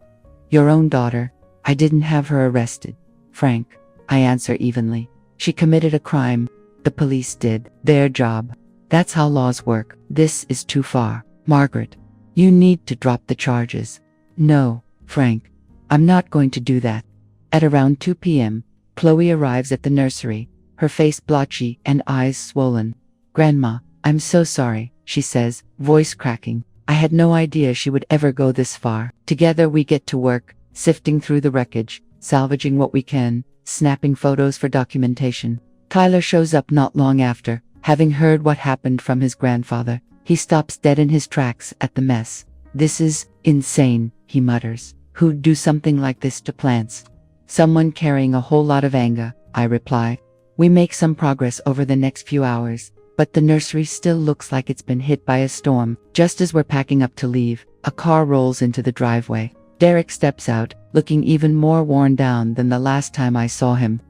Your own daughter. I didn't have her arrested. Frank, I answer evenly. She committed a crime. The police did their job. That's how laws work. This is too far. Margaret, you need to drop the charges. No, Frank, I'm not going to do that. At around 2 p.m., Chloe arrives at the nursery, her face blotchy and eyes swollen. Grandma, I'm so sorry, she says, voice cracking. I had no idea she would ever go this far. Together we get to work, sifting through the wreckage, salvaging what we can, snapping photos for documentation. Tyler shows up not long after, having heard what happened from his grandfather. He stops dead in his tracks at the mess. This is insane, he mutters. Who'd do something like this to plants? Someone carrying a whole lot of anger, I reply. We make some progress over the next few hours, but the nursery still looks like it's been hit by a storm. Just as we're packing up to leave, a car rolls into the driveway. Derek steps out, looking even more worn down than the last time I saw him.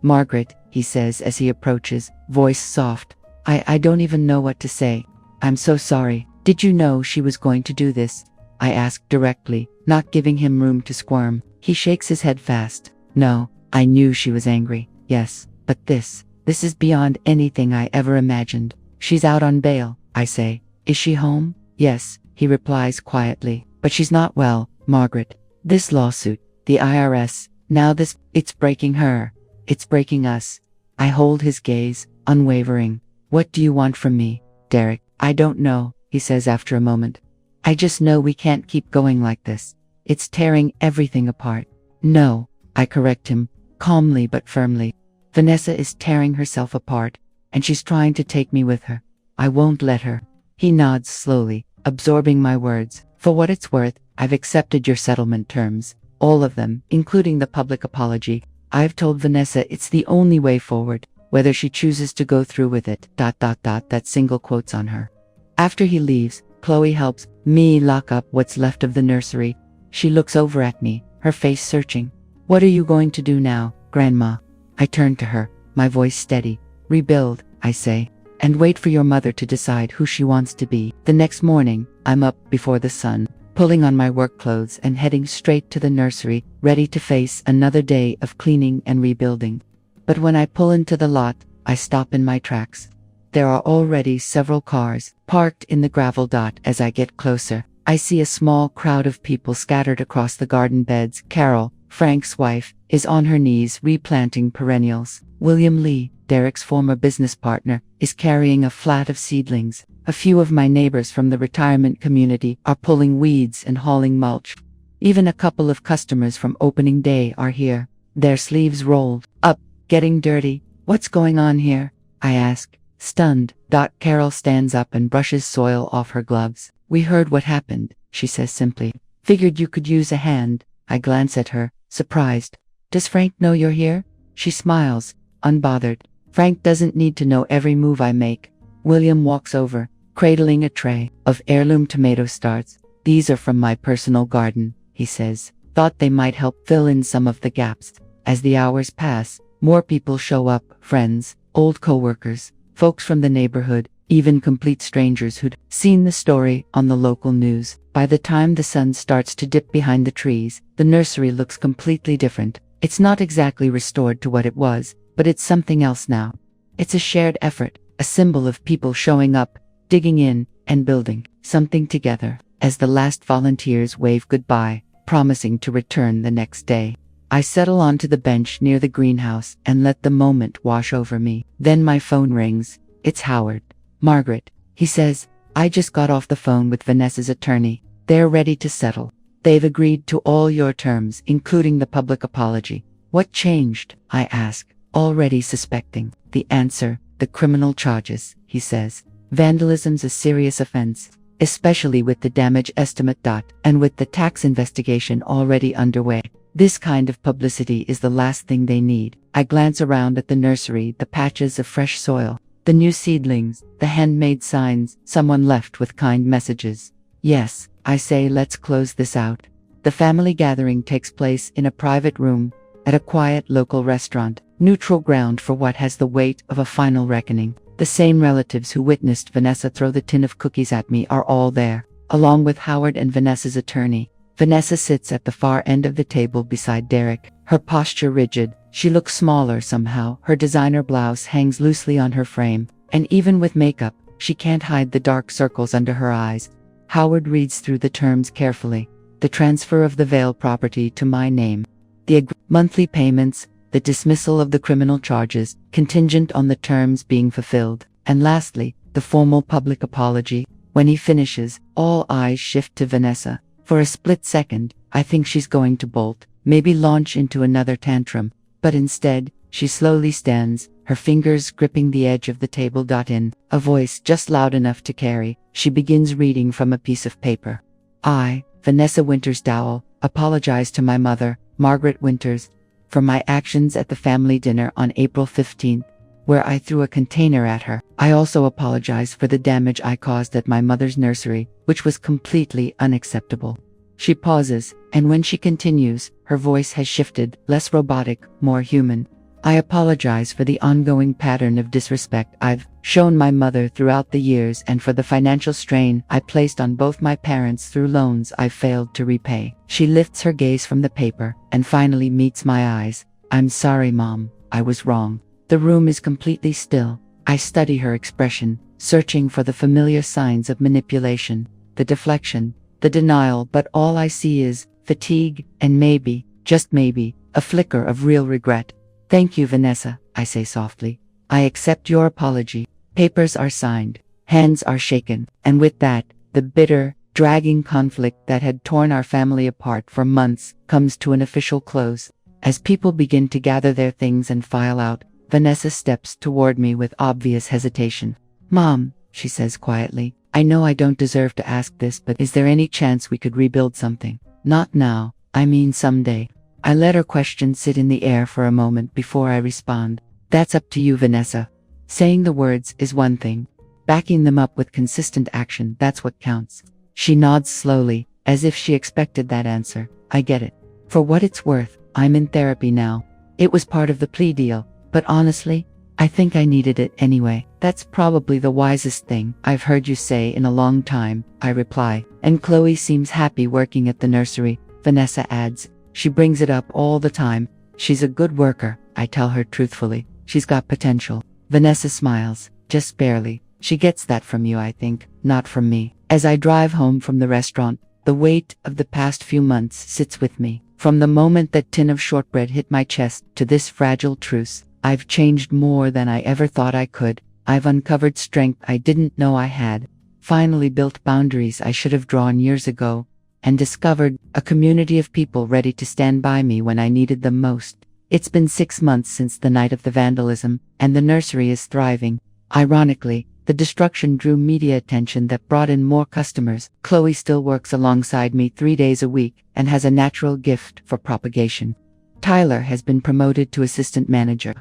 Margaret, he says as he approaches, voice soft. I don't even know what to say. I'm so sorry. Did you know she was going to do this? I ask directly, not giving him room to squirm. He shakes his head fast. No, I knew she was angry. Yes, but this is beyond anything I ever imagined. She's out on bail, I say. Is she home? Yes, he replies quietly. But she's not well, Margaret. This lawsuit, the IRS, now this, it's breaking her. It's breaking us. I hold his gaze, unwavering. What do you want from me, Derek? I don't know, he says after a moment. I just know we can't keep going like this. It's tearing everything apart. No, I correct him, calmly but firmly. Vanessa is tearing herself apart, and she's trying to take me with her. I won't let her. He nods slowly, absorbing my words. For what it's worth, I've accepted your settlement terms. All of them, including the public apology. I've told Vanessa it's the only way forward, whether she chooses to go through with it. That single quotes on her. After he leaves, Chloe helps me lock up what's left of the nursery. She looks over at me, her face searching. What are you going to do now, Grandma? I turn to her, my voice steady. Rebuild, I say, and wait for your mother to decide who she wants to be. The next morning, I'm up before the sun, pulling on my work clothes and heading straight to the nursery, ready to face another day of cleaning and rebuilding. But when I pull into the lot, I stop in my tracks. There are already several cars parked in the gravel dot. As I get closer, I see a small crowd of people scattered across the garden beds. Carol, Frank's wife, is on her knees replanting perennials. William Lee, Derek's former business partner, is carrying a flat of seedlings. A few of my neighbors from the retirement community are pulling weeds and hauling mulch. Even a couple of customers from opening day are here, their sleeves rolled up, getting dirty. What's going on here? I ask, stunned. Carol stands up and brushes soil off her gloves. We heard what happened, she says simply. Figured you could use a hand. I glance at her, surprised. Does Frank know you're here? She smiles, unbothered. Frank doesn't need to know every move I make. William walks over, cradling a tray of heirloom tomato starts. These are from my personal garden, he says. Thought they might help fill in some of the gaps. As the hours pass, more people show up, friends, old co-workers, folks from the neighborhood, even complete strangers who'd seen the story on the local news. By the time the sun starts to dip behind the trees, the nursery looks completely different. It's not exactly restored to what it was, but it's something else now. It's a shared effort, a symbol of people showing up, digging in, and building something together. As the last volunteers wave goodbye, promising to return the next day, I settle onto the bench near the greenhouse and let the moment wash over me. Then my phone rings. It's Howard. Margaret, he says, I just got off the phone with Vanessa's attorney. They're ready to settle. They've agreed to all your terms, including the public apology. What changed? I ask, already suspecting. The answer, the criminal charges, he says. Vandalism's a serious offense, especially with the damage estimate. And with the tax investigation already underway. This kind of publicity is the last thing they need. I glance around at the nursery, the patches of fresh soil, the new seedlings, the handmade signs, someone left with kind messages. Yes, I say, let's close this out. The family gathering takes place in a private room, at a quiet local restaurant, neutral ground for what has the weight of a final reckoning. The same relatives who witnessed Vanessa throw the tin of cookies at me are all there. along with Howard and Vanessa's attorney. Vanessa sits at the far end of the table beside Derek, her posture rigid. She looks smaller somehow. Her designer blouse hangs loosely on her frame, and even with makeup, she can't hide the dark circles under her eyes. Howard reads through the terms carefully. The transfer of the Vale property to my name. The monthly payments, the dismissal of the criminal charges, contingent on the terms being fulfilled, and lastly, the formal public apology. When he finishes, all eyes shift to Vanessa. For a split second, I think she's going to bolt, maybe launch into another tantrum, but instead, she slowly stands, her fingers gripping the edge of the table. In a voice just loud enough to carry, she begins reading from a piece of paper. I, Vanessa Winters Dowell, apologize to my mother, Margaret Winters, for my actions at the family dinner on April 15th, where I threw a container at her. I also apologize for the damage I caused at my mother's nursery, which was completely unacceptable. She pauses, and when she continues, her voice has shifted, less robotic, more human. I apologize for the ongoing pattern of disrespect I've shown my mother throughout the years and for the financial strain I placed on both my parents through loans I failed to repay. She lifts her gaze from the paper and finally meets my eyes. I'm sorry, Mom. I was wrong. The room is completely still. I study her expression, searching for the familiar signs of manipulation, the deflection, the denial, but all I see is fatigue and maybe, just maybe, a flicker of real regret. Thank you, Vanessa, I say softly. I accept your apology. Papers are signed, hands are shaken, and with that, the bitter, dragging conflict that had torn our family apart for months comes to an official close. As people begin to gather their things and file out, Vanessa steps toward me with obvious hesitation. Mom, she says quietly, I know I don't deserve to ask this, but is there any chance we could rebuild something? Not now, I mean someday. I let her question sit in the air for a moment before I respond. That's up to you, Vanessa. Saying the words is one thing. Backing them up with consistent action, that's what counts. She nods slowly, as if she expected that answer. I get it. For what it's worth, I'm in therapy now. It was part of the plea deal, but honestly, I think I needed it anyway. That's probably the wisest thing I've heard you say in a long time, I reply. And Chloe seems happy working at the nursery, Vanessa adds. She brings it up all the time. She's a good worker, I tell her truthfully. She's got potential. Vanessa smiles, just barely. She gets that from you, I think, not from me. As I drive home from the restaurant, the weight of the past few months sits with me. From the moment that tin of shortbread hit my chest to this fragile truce, I've changed more than I ever thought I could. I've uncovered strength I didn't know I had. Finally built boundaries I should have drawn years ago. And discovered a community of people ready to stand by me when I needed them most. It's been 6 months since the night of the vandalism, and the nursery is thriving. Ironically, the destruction drew media attention that brought in more customers. Chloe still works alongside me 3 days a week and has a natural gift for propagation. Tyler has been promoted to assistant manager.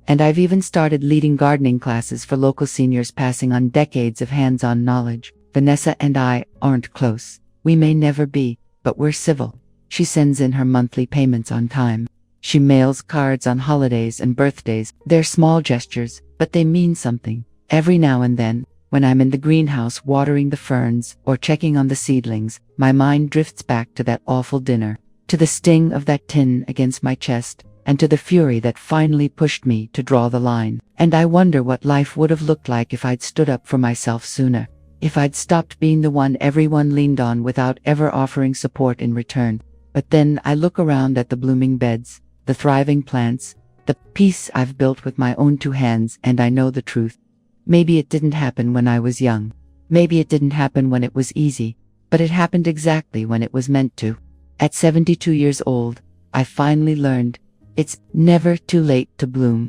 And I've even started leading gardening classes for local seniors, passing on decades of hands-on knowledge. Vanessa and I aren't close. We may never be, but we're civil. She sends in her monthly payments on time. She mails cards on holidays and birthdays. They're small gestures, but they mean something. Every now and then, when I'm in the greenhouse watering the ferns or checking on the seedlings, my mind drifts back to that awful dinner, to the sting of that tin against my chest, and to the fury that finally pushed me to draw the line. And I wonder what life would have looked like if I'd stood up for myself sooner. If I'd stopped being the one everyone leaned on without ever offering support in return. But then I look around at the blooming beds, the thriving plants, the peace I've built with my own 2 hands, and I know the truth. Maybe it didn't happen when I was young. Maybe it didn't happen when it was easy. But it happened exactly when it was meant to. At 72 years old, I finally learned, it's never too late to bloom.